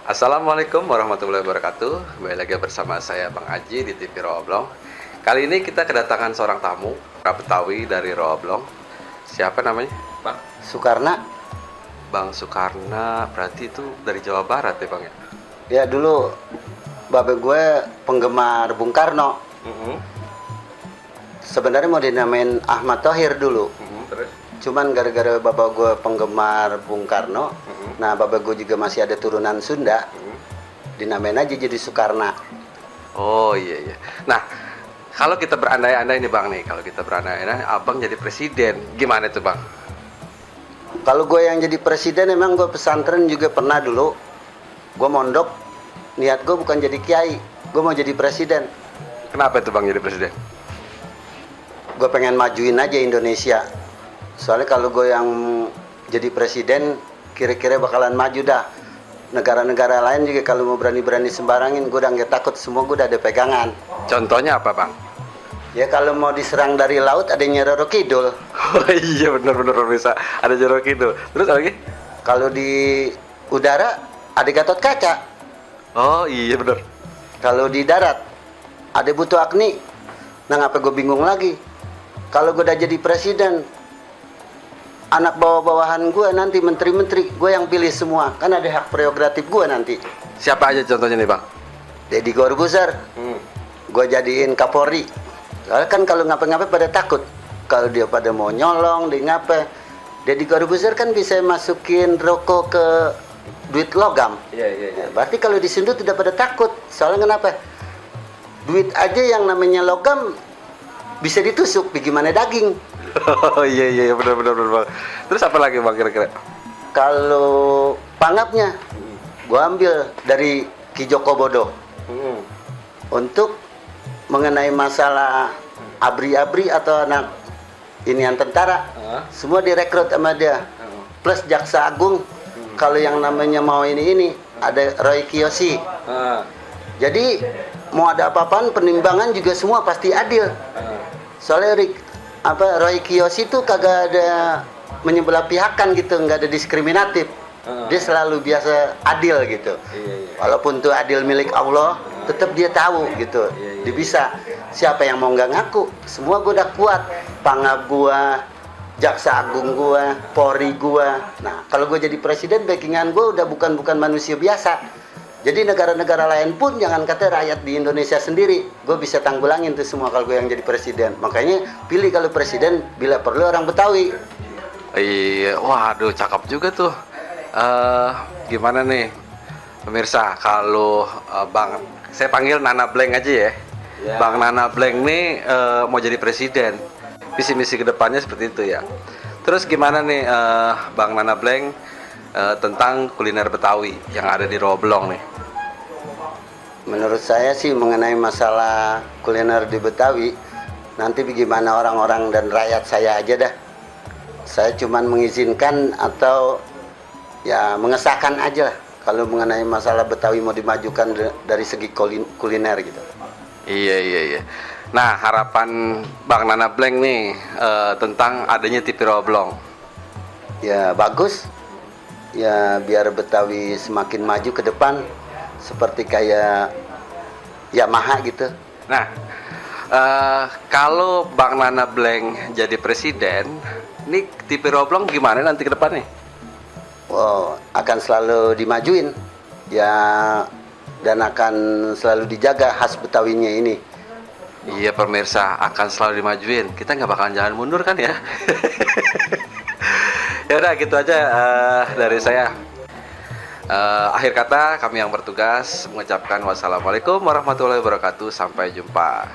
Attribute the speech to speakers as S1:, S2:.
S1: Assalamualaikum warahmatullahi wabarakatuh. Kembali lagi bersama saya Bang Aji di TV Rawa Blong. Kali ini kita kedatangan seorang tamu, orang Betawi dari Rawa Blong. Siapa namanya, Bang?
S2: Soekarna.
S1: Bang Soekarna, berarti itu dari Jawa Barat ya, Bang ya?
S2: Ya dulu babe gue penggemar Bung Karno. Sebenarnya mau dinamain Ahmad Thohir dulu.
S1: Terus?
S2: Cuman gara-gara bapak gue penggemar Bung Karno, nah bapak gue juga masih ada turunan Sunda, dinamain aja jadi Soekarna.
S1: Oh iya iya. Nah, kalau kita berandai-andai nih Bang nih, kalau kita berandai-andai Abang jadi presiden, gimana tuh Bang?
S2: Kalau gue yang jadi presiden, emang gue pesantren juga pernah dulu. Gue mondok, niat gue bukan jadi kiai, gue mau jadi presiden.
S1: Kenapa itu Bang jadi presiden?
S2: Gue pengen majuin aja Indonesia. Soalnya kalau gue yang jadi presiden, kira-kira bakalan maju dah. Negara-negara lain juga kalau mau berani-berani sembarangin, gue udah nggak takut, semua gue udah ada pegangan.
S1: Contohnya apa Bang?
S2: Ya kalau mau diserang dari laut, ada Nyi Roro Kidul.
S1: Oh iya benar-benar bisa, ada Jero Kidul. Terus apa lagi?
S2: Kalau di udara, ada Gatot Kaca.
S1: Oh iya benar.
S2: Kalau di darat, ada Buto Agni. Nah ngapa gue bingung lagi? Kalau gue udah jadi presiden, anak bawah-bawahan gue nanti menteri-menteri, gue yang pilih semua. Kan ada hak prerogatif gue nanti.
S1: Siapa aja contohnya nih Bang?
S2: Deddy Corbuzier, gue jadiin Kapolri. Soalnya kan kalau ngapa-ngapa pada takut. Kalau dia pada mau nyolong, dia ngapa. Deddy Corbuzier kan bisa masukin rokok ke duit logam.
S1: Iya.
S2: Berarti kalau disundut tidak pada takut. Soalnya kenapa? Duit aja yang namanya logam bisa ditusuk, bagaimana daging.
S1: Oh iya benar Bang. Terus apa lagi Bang kira-kira?
S2: Kalau pangapnya, gue ambil dari Ki Joko Bodo untuk mengenai masalah abri-abri atau anak ini yang tentara, semua direkrut sama dia. Plus Jaksa Agung, kalau yang namanya mau ini ada Roy Kiyoshi. Jadi mau ada apa-apaan penimbangan juga semua pasti adil. Soalnya Roy Kiyoshi itu kagak ada menyebelah pihakan gitu, nggak ada diskriminatif. Dia selalu biasa adil gitu. Walaupun tuh adil milik Allah, tetap dia tahu gitu. Dia bisa. Siapa yang mau nggak ngaku, semua gue udah kuat. Pangap gua, Jaksa Agung gua, Polri gua. Nah kalau gue jadi presiden, backingan gue udah bukan manusia biasa. Jadi negara-negara lain pun jangan kata rakyat di Indonesia sendiri, gue bisa tanggulangin tuh semua kalau gue yang jadi presiden. Makanya pilih kalau presiden bila perlu orang Betawi.
S1: Iya, waduh cakep juga tuh. Gimana nih pemirsa kalau Bang, saya panggil Nana Blank aja ya. Bang Nana Blank nih mau jadi presiden. Visi misi kedepannya seperti itu ya. Terus gimana nih Bang Nana Blank tentang kuliner Betawi yang ada di Rawa Blong nih?
S2: Menurut saya sih mengenai masalah kuliner di Betawi, nanti bagaimana orang-orang dan rakyat saya aja dah. Saya cuman mengizinkan atau ya mengesahkan aja lah kalau mengenai masalah Betawi mau dimajukan dari segi kuliner gitu.
S1: Iya. Nah harapan Bang Nana Blank nih tentang adanya TV Rawa Blong.
S2: Ya bagus. Ya biar Betawi semakin maju ke depan seperti kayak Yamaha gitu.
S1: Nah kalau Bang Nana Blank jadi presiden, ini TV Rawa Blong gimana nanti ke depannya?
S2: Wow, akan selalu dimajuin ya, dan akan selalu dijaga khas Betawinya ini.
S1: Iya pemirsa, akan selalu dimajuin. Kita nggak bakalan jalan mundur kan ya? Ya udah gitu aja dari saya. Akhir kata kami yang bertugas mengucapkan wassalamualaikum warahmatullahi wabarakatuh. Sampai jumpa.